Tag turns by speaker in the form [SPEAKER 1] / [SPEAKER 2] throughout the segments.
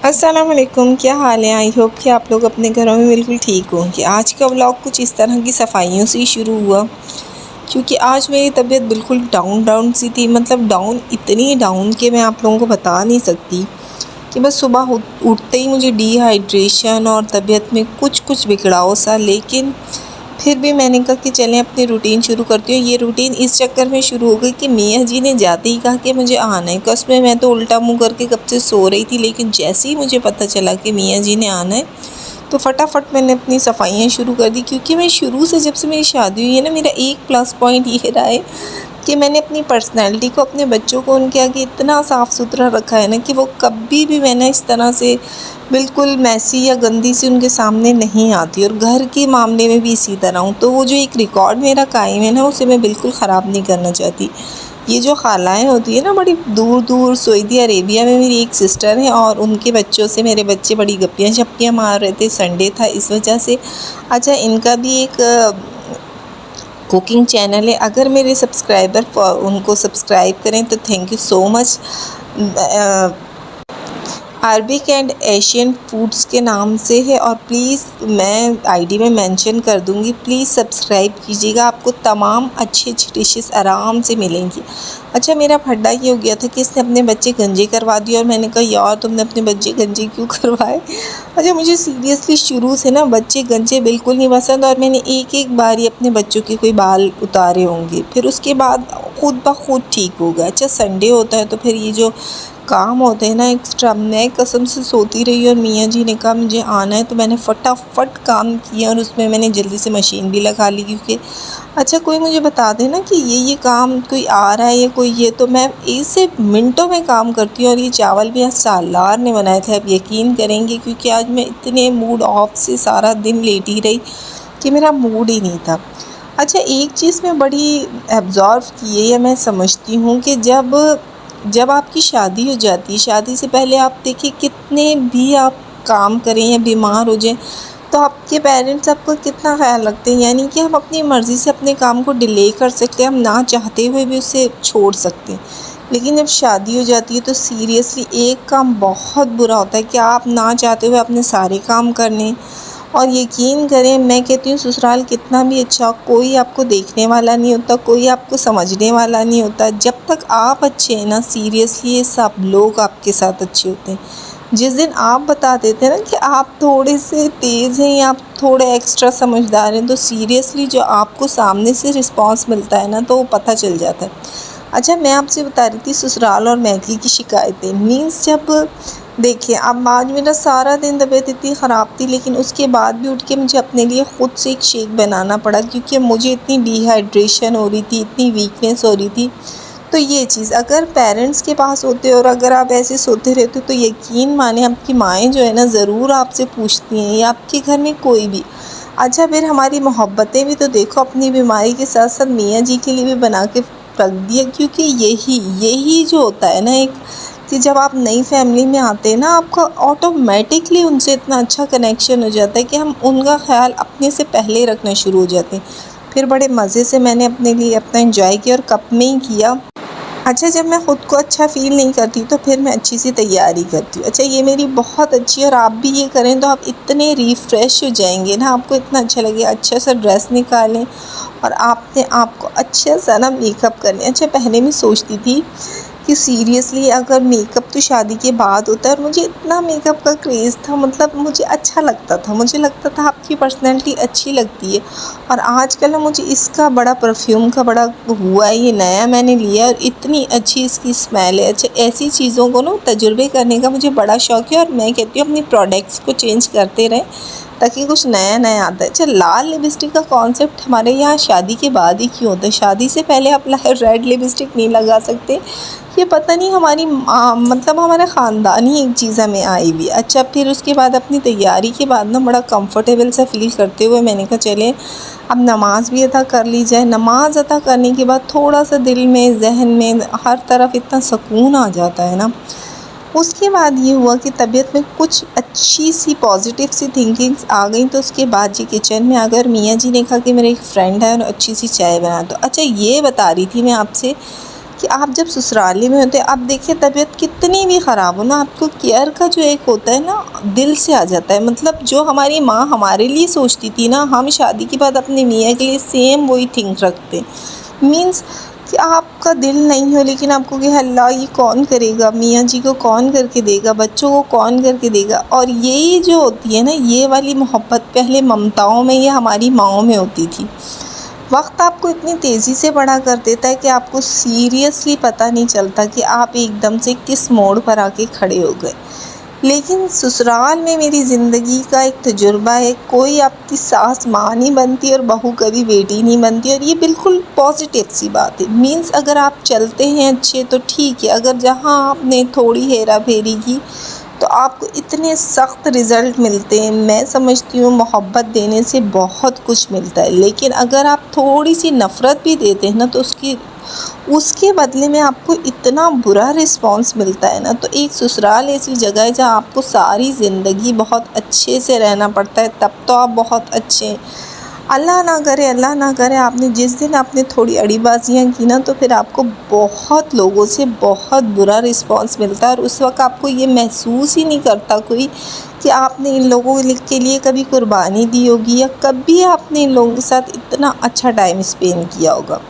[SPEAKER 1] अस्सलाम वालेकुम, क्या हाल है। आई होप कि आप लोग अपने घरों में बिल्कुल ठीक होंगे। आज का व्लॉग कुछ इस तरह की सफाइयों से ही शुरू हुआ क्योंकि आज मेरी तबीयत बिल्कुल डाउन सी थी। मतलब डाउन, इतनी डाउन कि मैं आप लोगों को बता नहीं सकती कि बस सुबह उठते ही मुझे डिहाइड्रेशन और तबीयत में कुछ बिगड़ाव सा। लेकिन फिर भी मैंने कहा कि चलें अपनी रूटीन शुरू करती हूँ। ये रूटीन इस चक्कर में शुरू हो गई कि मियाँ जी ने जाते ही कहा कि मुझे आना है। कस में मैं तो उल्टा मुंह करके कब से सो रही थी, लेकिन जैसे ही मुझे पता चला कि मियाँ जी ने आना है तो फटाफट मैंने अपनी सफाइयाँ शुरू कर दी। क्योंकि मैं शुरू से, जब से मेरी शादी हुई है ना, मेरा एक प्लस पॉइंट ये रहा है कि मैंने अपनी पर्सनैलिटी को, अपने बच्चों को उनके आगे इतना साफ़ सुथरा रखा है ना कि वो कभी भी मैंने इस तरह से बिल्कुल मैसी या गंदी सी उनके सामने नहीं आती। और घर के मामले में भी इसी तरह हूँ। तो वो जो एक रिकॉर्ड मेरा कायम है ना, उसे मैं बिल्कुल ख़राब नहीं करना चाहती। ये जो खालाएँ होती है ना, बड़ी दूर दूर सऊदी अरेबिया में मेरी एक सिस्टर है और उनके बच्चों से मेरे बच्चे बड़ी गप्पियाँ शप्पियाँ मार रहे थे। संडे था इस वजह से। अच्छा, इनका भी एक कुकिंग चैनल है। अगर मेरे सब्सक्राइबर उनको सब्सक्राइब करें तो thank you so much. Arabic and Asian foods के नाम से है और प्लीज़ मैं आईडी में मेंशन कर दूंगी। प्लीज़ सब्सक्राइब कीजिएगा, आपको तमाम अच्छी अच्छी डिशेस आराम से मिलेंगी। अच्छा, मेरा फड्डा ये हो गया था कि इसने अपने बच्चे गंजे करवा दिए और मैंने कहा यार तुमने अपने बच्चे गंजे क्यों करवाए। अच्छा, मुझे सीरियसली शुरू से ना बच्चे गंजे बिल्कुल नहीं पसंद और मैंने एक एक बार ही अपने बच्चों के कोई बाल उतारे होंगे, फिर उसके बाद खुद ब खुद ठीक हो गया। अच्छा, संडे होता है तो फिर ये जो काम होते हैं ना एक्स्ट्रा, मैं कसम से सोती रही और मियाँ जी ने कहा मुझे आना है तो मैंने फटाफट काम किया और उसमें मैंने जल्दी से मशीन भी लगा ली। क्योंकि अच्छा, कोई मुझे बता दे ना कि ये काम कोई आ रहा है या कोई ये, तो मैं इसे मिनटों में काम करती हूँ। और ये चावल भी आज सालार ने बनाए थे, आप यकीन करेंगे, क्योंकि आज मैं इतने मूड ऑफ से सारा दिन लेटी रही कि मेरा मूड ही नहीं था। अच्छा, एक चीज़ मैं बड़ी एब्ज़ॉर्व की है या मैं समझती हूँ कि जब आपकी शादी हो जाती है, शादी से पहले आप देखिए कितने भी आप काम करें या बीमार हो जाएं तो आपके पेरेंट्स आपका कितना ख्याल रखते हैं। यानी कि हम अपनी मर्ज़ी से अपने काम को डिले कर सकते हैं, हम ना चाहते हुए भी उसे छोड़ सकते हैं। लेकिन जब शादी हो जाती है तो सीरियसली एक काम बहुत बुरा होता है कि आप ना चाहते हुए अपने सारे काम करने। और यकीन करें, मैं कहती हूँ ससुराल कितना भी अच्छा, कोई आपको देखने वाला नहीं होता, कोई आपको समझने वाला नहीं होता। जब तक आप अच्छे हैं ना, सीरियसली ये सब लोग आपके साथ अच्छे होते हैं। जिस दिन आप बता देते हैं ना कि आप थोड़े से तेज़ हैं या आप थोड़े एक्स्ट्रा समझदार हैं, तो सीरियसली जो आपको सामने से रिस्पॉन्स मिलता है ना, तो वो पता चल जाता है। अच्छा, मैं आपसे बता रही थी ससुराल और मैगी की शिकायतें। मीन्स जब देखिए, अब आज मेरा सारा दिन तबीयत इतनी ख़राब थी, लेकिन उसके बाद भी उठ के मुझे अपने लिए ख़ुद से एक शेक बनाना पड़ा क्योंकि मुझे इतनी डिहाइड्रेशन हो रही थी, इतनी वीकनेस हो रही थी। तो ये चीज़ अगर पेरेंट्स के पास होते और अगर आप ऐसे सोते रहते तो यकीन माने आपकी माएँ जो है ना, ज़रूर आपसे पूछती हैं या आपके घर में कोई भी। अच्छा, फिर हमारी मोहब्बतें भी तो देखो, अपनी बीमारी के साथ साथ मियाँ जी के लिए भी बना के रख दिया। क्योंकि यही जो होता है ना एक, कि जब आप नई फैमिली में आते हैं ना, आपका ऑटोमेटिकली उनसे इतना अच्छा कनेक्शन हो जाता है कि हम उनका ख्याल अपने से पहले रखना शुरू हो जाते हैं। फिर बड़े मज़े से मैंने अपने लिए अपना एंजॉय किया और कप में ही किया। अच्छा, जब मैं ख़ुद को अच्छा फ़ील नहीं करती तो फिर मैं अच्छी सी तैयारी करती हूँ। अच्छा, ये मेरी बहुत अच्छी है और आप भी ये करें तो आप इतने रिफ़्रेश हो जाएंगे ना, आपको इतना अच्छा लगेगा। अच्छा सा ड्रेस निकालें और आपने आपको अच्छा सा ना मेकअप कर लें। अच्छा, पहले मैं सोचती थी कि सीरियसली अगर मेकअप तो शादी के बाद होता है, और मुझे इतना मेकअप का क्रेज़ था, मतलब मुझे अच्छा लगता था, मुझे लगता था आपकी पर्सनैलिटी अच्छी लगती है। और आजकल ना मुझे इसका बड़ा परफ्यूम का बड़ा हुआ है, ये नया मैंने लिया और इतनी अच्छी इसकी स्मेल है। अच्छा, ऐसी चीज़ों को ना तजुर्बे करने का मुझे बड़ा शौक़ है और मैं कहती हूँ अपनी प्रोडक्ट्स को चेंज करते रहें ताकि कुछ नया नया आता है। अच्छा, लाल लिपस्टिक का कॉन्सेप्ट हमारे यहाँ शादी के बाद ही क्यों होता है? शादी से पहले आप रेड लिपस्टिक नहीं लगा सकते। ये पता नहीं हमारी मतलब हमारा ख़ानदान ही एक चीज़ हमें आई हुई। अच्छा, फिर उसके बाद अपनी तैयारी के बाद ना बड़ा कंफर्टेबल सा फ़ील करते हुए मैंने कहा चलें अब नमाज़ भी अदा कर ली जाए। नमाज़ अदा करने के बाद थोड़ा सा दिल में, जहन में, हर तरफ इतना सुकून आ जाता है ना। उसके बाद ये हुआ कि तबीयत में कुछ अच्छी सी पॉजिटिव सी थिंकिंग्स आ गई। तो उसके बाद जी किचन में अगर मियाँ जी ने कहा कि मेरे एक फ़्रेंड है और अच्छी सी चाय बना दो। अच्छा, ये बता रही थी मैं आपसे कि आप जब ससुराली में होते हैं, आप देखिए तबीयत कितनी भी ख़राब हो ना, आपको केयर का जो एक होता है ना, दिल से आ जाता है। मतलब जो हमारी माँ हमारे लिए सोचती थी ना, हम शादी के बाद अपने मियाँ के लिए सेम वही थिंक रखते। मीन्स कि आपका दिल नहीं हो, लेकिन आपको कि अल्लाह ये कौन करेगा, मियाँ जी को कौन करके देगा, बच्चों को कौन करके देगा। और यही जो होती है ना, ये वाली मोहब्बत पहले ममताओं में या हमारी माँओं में होती थी। वक्त आपको इतनी तेज़ी से बड़ा कर देता है कि आपको सीरियसली पता नहीं चलता कि आप एकदम से किस मोड़ पर आके खड़े हो गए। लेकिन ससुराल में मेरी ज़िंदगी का एक तजुर्बा है, कोई आपकी सास माँ नहीं बनती और बहू कभी बेटी नहीं बनती, और ये बिल्कुल पॉजिटिव सी बात है। मीन्स अगर आप चलते हैं अच्छे तो ठीक है, अगर जहाँ आपने थोड़ी हेरा फेरी की तो आपको इतने सख्त रिज़ल्ट मिलते हैं। मैं समझती हूँ मोहब्बत देने से बहुत कुछ मिलता है, लेकिन अगर आप थोड़ी सी नफ़रत भी देते हैं ना, तो उसके बदले में आपको इतना बुरा रिस्पॉन्स मिलता है ना। तो एक ससुराल ऐसी जगह है जहाँ आपको सारी ज़िंदगी बहुत अच्छे से रहना पड़ता है, तब तो आप बहुत अच्छे हैं। अल्लाह ना करे आपने जिस दिन आपने थोड़ी अड़ीबाजियाँ की ना, तो फिर आपको बहुत लोगों से बहुत बुरा रिस्पॉन्स मिलता है, और उस वक्त आपको ये महसूस ही नहीं करता कोई कि आपने इन लोगों के लिए कभी कुर्बानी दी होगी, या कभी आपने इन लोगों के साथ इतना अच्छा टाइम स्पेंड किया होगा।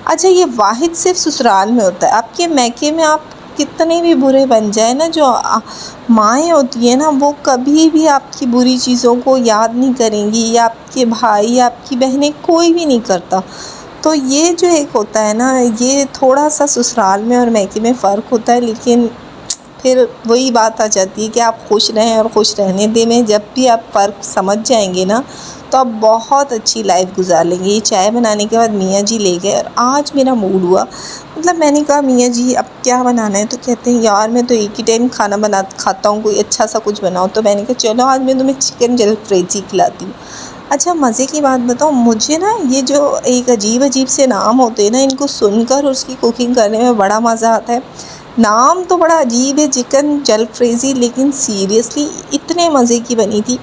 [SPEAKER 1] अच्छा, ये वाहिद सिर्फ ससुराल में होता है। आपके मैके में आप कितने भी बुरे बन जाए ना, जो माएँ होती हैं ना, वो कभी भी आपकी बुरी चीज़ों को याद नहीं करेंगी, या आपके भाई या आपकी बहनें, कोई भी नहीं करता। तो ये जो एक होता है ना, ये थोड़ा सा ससुराल में और मैके में फ़र्क होता है। लेकिन फिर वही बात आ जाती है कि आप खुश रहें और खुश रहने दें में। जब भी आप फ़र्क समझ जाएंगे ना, तो आप बहुत अच्छी लाइफ गुजार लेंगे। ये चाय बनाने के बाद मियाँ जी ले गए, और आज मेरा मूड हुआ, मतलब मैंने कहा मियाँ जी अब क्या बनाना है, तो कहते हैं यार मैं तो एक ही टाइम खाना बना खाता हूँ, कोई अच्छा सा कुछ बनाओ। तो मैंने कहा चलो आज मैं तुम्हें चिकन जलफ्रेजी खिलाती हूँ। अच्छा, मज़े की बात बताऊँ, मुझे ना ये जो एक अजीब से नाम होते हैं ना, इनको सुनकर और उसकी कुकिंग करने में बड़ा मज़ा आता है। नाम तो बड़ा अजीब है, चिकन जलफ्रेजी, लेकिन सीरियसली इतने मज़े की बनी थी।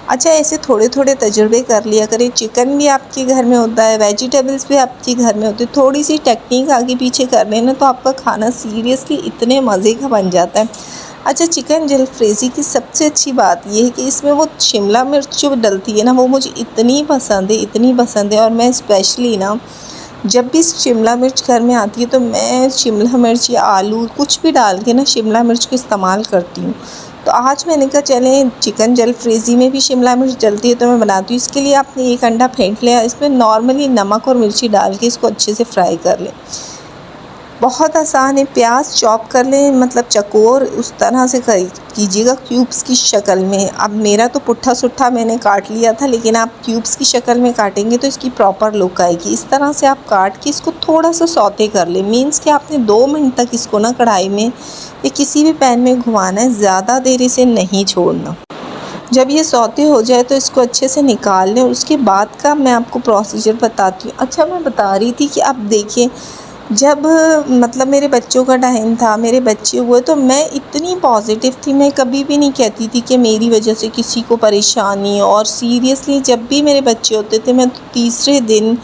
[SPEAKER 1] अच्छा, ऐसे थोड़े थोड़े तजुर्बे कर लिया करें। चिकन भी आपके घर में होता है, वेजिटेबल्स भी आपके घर में होते हैं। थोड़ी सी टेक्निक आगे पीछे कर लेना तो आपका खाना सीरियसली इतने मज़े का बन जाता है। अच्छा, चिकन जलफ्रेजी की सबसे अच्छी बात ये है कि इसमें वो शिमला मिर्च जो डलती है ना, वो मुझे इतनी पसंद है। और मैं स्पेशली ना, जब भी शिमला मिर्च घर में आती है तो मैं शिमला मिर्च या आलू कुछ भी डाल के ना शिमला मिर्च को इस्तेमाल करती हूँ। तो आज मैंने कहा चलें चिकन जलफ्रेजी में भी शिमला मिर्च डलती है तो मैं बनाती हूँ। इसके लिए आपने एक अंडा फेंट लिया, इसमें नॉर्मली नमक और मिर्ची डाल के इसको अच्छे से फ्राई कर लें। बहुत आसान है। प्याज चॉप कर लें, मतलब चकोर उस तरह से कीजिएगा क्यूब्स की शक्ल में। अब मेरा तो पुट्ठा सुट्ठा मैंने काट लिया था, लेकिन आप क्यूब्स की शक्ल में काटेंगे तो इसकी प्रॉपर लुक आएगी। इस तरह से आप काट के इसको थोड़ा सा सौते कर लें। मीन्स कि आपने 2 मिनट तक इसको ना कढ़ाई में या किसी भी पैन में घुमाना है, ज़्यादा देर इसे नहीं छोड़ना। जब ये सौते हो जाए तो इसको अच्छे से निकाल लें। उसके बाद का मैं आपको प्रोसीजर बताती हूँ। अच्छा, मैं बता रही थी कि अब देखिए, जब मतलब मेरे बच्चों का टाइम था, मेरे बच्चे हुए, तो मैं इतनी पॉजिटिव थी। मैं कभी भी नहीं कहती थी कि मेरी वजह से किसी को परेशानी। और सीरियसली जब भी मेरे बच्चे होते थे, मैं तो तीसरे दिन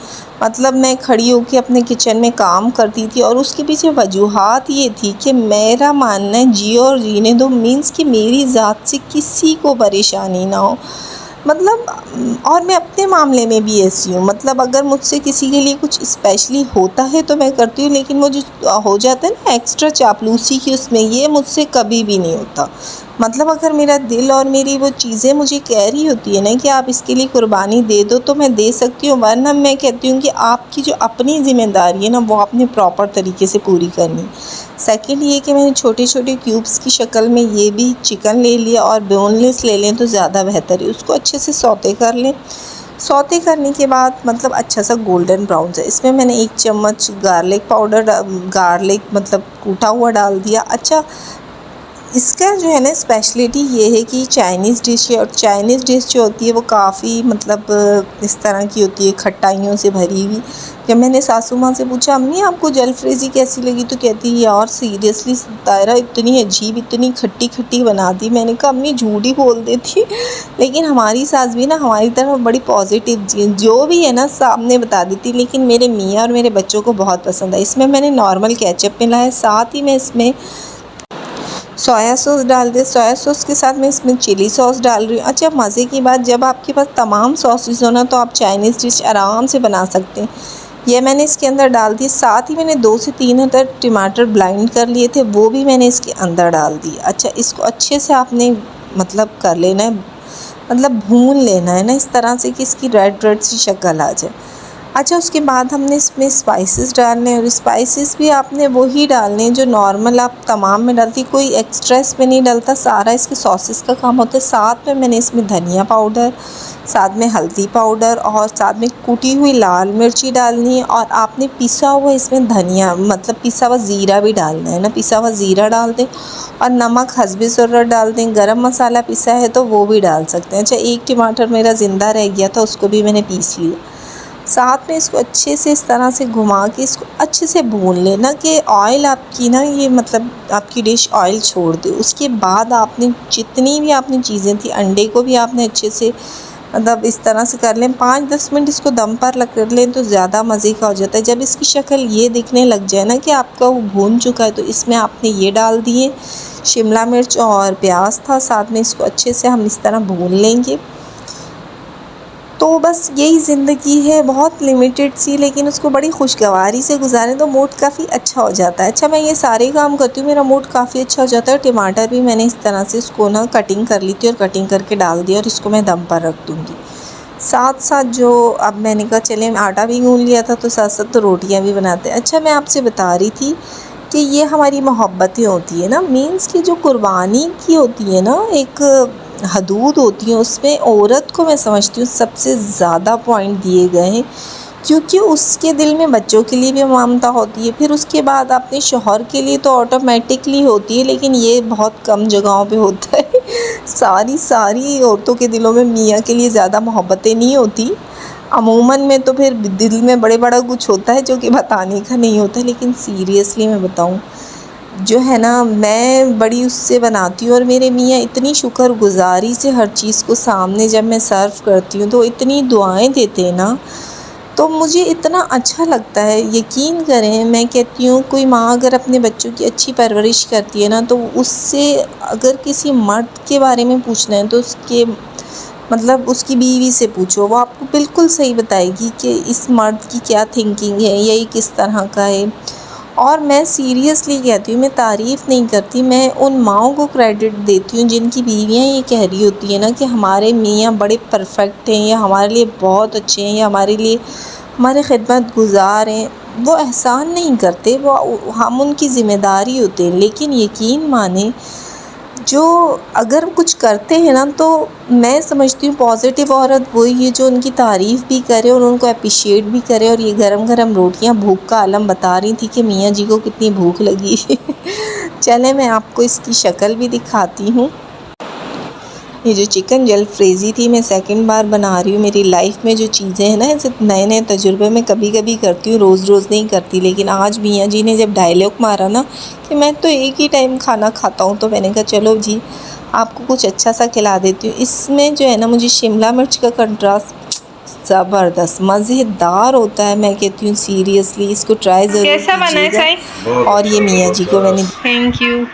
[SPEAKER 1] मतलब मैं खड़ी होकर अपने किचन में काम करती थी। और उसके पीछे वजूहात ये थी कि मेरा मानना है जियो और जीने दो। मीन्स कि मेरी ज़ात से किसी को परेशानी ना हो। मतलब और मैं अपने मामले में भी ऐसी हूँ। मतलब अगर मुझसे किसी के लिए कुछ स्पेशली होता है तो मैं करती हूँ, लेकिन वो जो हो जाता है ना एक्स्ट्रा चापलूसी की, उसमें ये मुझसे कभी भी नहीं होता। मतलब अगर मेरा दिल और मेरी वो चीज़ें मुझे कह रही होती है ना कि आप इसके लिए कुर्बानी दे दो, तो मैं दे सकती हूँ। वरना मैं कहती हूँ कि आपकी जो अपनी ज़िम्मेदारी है ना, वो आपने प्रॉपर तरीके से पूरी करनी। सेकंड ये कि मैंने छोटे छोटे क्यूब्स की शक्ल में ये भी चिकन ले लिया, और बोनलेस ले लें तो ज़्यादा बेहतर है। उसको अच्छे से सौते कर लें। सौते करने के बाद मतलब अच्छा सा गोल्डन ब्राउन है, इसमें मैंने 1 चम्मच गार्लिक पाउडर, गार्लिक मतलब कूटा हुआ डाल दिया। अच्छा, इसका जो है ना स्पेशलिटी ये है कि चाइनीज़ डिश है, और चाइनीज़ डिश जो होती है वो काफ़ी मतलब इस तरह की होती है, खटाइयों से भरी हुई। जब मैंने सासू माँ से पूछा अम्मी आपको जलफ्रेज़ी कैसी लगी, तो कहती है यार सीरियसली तायरा इतनी अजीब, इतनी खट्टी खट्टी बना दी। मैंने कहा अम्मी झूठ ही बोल देती। लेकिन हमारी सास भी ना हमारी तरफ बड़ी पॉजिटिव जो भी है ना सामने बता देती। लेकिन मेरे मियाँ और मेरे बच्चों को बहुत पसंद है। इसमें मैंने नॉर्मल केचप मिला है, साथ ही मैं इसमें सोया सॉस डाल दे। सोया सॉस के साथ मैं इसमें चिली सॉस डाल रही हूँ। अच्छा मज़े की बात, जब आपके पास तमाम सॉसेस हो ना तो आप चाइनीज़ डिश आराम से बना सकते हैं। ये मैंने इसके अंदर डाल दिए। साथ ही मैंने 2 से 3 अदर टमाटर ब्लाइंड कर लिए थे, वो भी मैंने इसके अंदर डाल दिए। अच्छा इसको अच्छे से आपने मतलब कर लेना है, मतलब भून लेना है ना इस तरह से कि इसकी रेड रेड सी शक्ल आ जाए। अच्छा उसके बाद हमने इसमें स्पाइसेस डालने हैं, और स्पाइसेस भी आपने वही डालने हैं जो नॉर्मल आप तमाम में डालती, कोई एक्स्ट्रा इसमें नहीं डलता, सारा इसके सॉसेस का काम होता है। साथ में मैंने इसमें धनिया पाउडर, साथ में हल्दी पाउडर और साथ में कुटी हुई लाल मिर्ची डालनी है, और आपने पिसा हुआ इसमें धनिया मतलब पिसा हुआ ज़ीरा भी डालना है ना, पिसा हुआ ज़ीरा डाल दें, और नमक हस्बे ज़रूरत डाल दें। गरम मसाला पिसा है तो वो भी डाल सकते हैं। अच्छा एक टमाटर मेरा ज़िंदा रह गया था, उसको भी मैंने पीस लिया। साथ में इसको अच्छे से इस तरह से घुमा के इसको अच्छे से भून लेना कि ऑयल आपकी ना ये मतलब आपकी डिश ऑयल छोड़ दे। उसके बाद आपने जितनी भी आपने चीज़ें थी, अंडे को भी आपने अच्छे से मतलब इस तरह से कर लें। 5-10 मिनट इसको दम पर कर लें तो ज़्यादा मज़े का हो जाता है। जब इसकी शक्ल ये दिखने लग जाए ना कि आपका वो भून चुका है, तो इसमें आपने ये डाल दिए शिमला मिर्च और प्याज था, साथ में इसको अच्छे से हम इस तरह भून लेंगे। तो बस यही ज़िंदगी है, बहुत लिमिटेड सी, लेकिन उसको बड़ी खुशगवारी से गुजारें तो मूड काफ़ी अच्छा हो जाता है। अच्छा मैं ये सारे काम करती हूँ, मेरा मूड काफ़ी अच्छा हो जाता है। टमाटर भी मैंने इस तरह से इसको ना कटिंग कर ली थी और कटिंग करके डाल दिया, और इसको मैं दम पर रख दूँगी। साथ साथ जो अब मैंने कहा चले आटा भी गूँध लिया था, तो साथ साथ तो रोटियाँ भी बनाते हैं। अच्छा मैं आपसे बता रही थी कि ये हमारी मोहब्बतें होती है ना, मीन्स की जो कुर्बानी की होती है ना एक हदूद होती है, उसमें औरत को मैं समझती हूँ सबसे ज़्यादा पॉइंट दिए गए हैं, क्योंकि उसके दिल में बच्चों के लिए भी ममता होती है, फिर उसके बाद अपने शौहर के लिए तो ऑटोमेटिकली होती है, लेकिन ये बहुत कम जगहों पे होता है। सारी औरतों के दिलों में मियाँ के लिए ज़्यादा मोहब्बतें नहीं होती। अमूमन में तो फिर दिल में बड़े बड़ा कुछ होता है जो कि बताने का नहीं होता। लेकिन सीरियसली मैं बताऊँ जो है ना, मैं बड़ी उससे बनाती हूँ, और मेरे मियाँ इतनी शुक्रगुज़ारी से हर चीज़ को सामने जब मैं सर्व करती हूँ तो इतनी दुआएं देते हैं ना, तो मुझे इतना अच्छा लगता है। यकीन करें मैं कहती हूँ कोई माँ अगर अपने बच्चों की अच्छी परवरिश करती है ना, तो उससे अगर किसी मर्द के बारे में पूछना है तो उसके मतलब उसकी बीवी से पूछो, वो आपको बिल्कुल सही बताएगी कि इस मर्द की क्या थिंकिंग है या ये किस तरह का है। और मैं सीरियसली कहती हूँ, मैं तारीफ़ नहीं करती, मैं उन माँओं को क्रेडिट देती हूँ जिनकी बीवियाँ ये कह रही होती है ना कि हमारे मियाँ बड़े परफेक्ट हैं, या हमारे लिए बहुत अच्छे हैं, या हमारे लिए हमारे खिदमत गुज़ार हैं। वो एहसान नहीं करते, वो हम उनकी ज़िम्मेदारी होते हैं। लेकिन यकीन माने जो अगर कुछ करते हैं ना, तो मैं समझती हूँ पॉजिटिव औरत वही है जो उनकी तारीफ़ भी करे और उनको अप्रिशिएट भी करे। और ये गरम गरम रोटियाँ भूख का आलम बता रही थी कि मियाँ जी को कितनी भूख लगी। चले मैं आपको इसकी शक्ल भी दिखाती हूँ। ये जो चिकन जलफ्रेज़ी थी मैं सेकंड बार बना रही हूँ। मेरी लाइफ में जो चीज़ें हैं ना, ऐसे नए नए तजुर्बे मैं कभी कभी करती हूँ, रोज़ रोज़ नहीं करती। लेकिन आज मियाँ जी ने जब डायलॉग मारा ना कि मैं तो एक ही टाइम खाना खाता हूँ, तो मैंने कहा चलो जी आपको कुछ अच्छा सा खिला देती हूँ। इसमें जो है ना, मुझे शिमला मिर्च का कंट्रास्ट ज़बरदस्त मज़ेदार होता है। मैं कहती हूँ सीरियसली इसको ट्राई ज़रूर कीजिएगा। और ये मियाँ जी को मैंने
[SPEAKER 2] थैंक यू।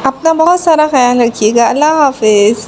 [SPEAKER 1] अपना बहुत सारा ख्याल रखिएगा। अल्लाह हाफिज़।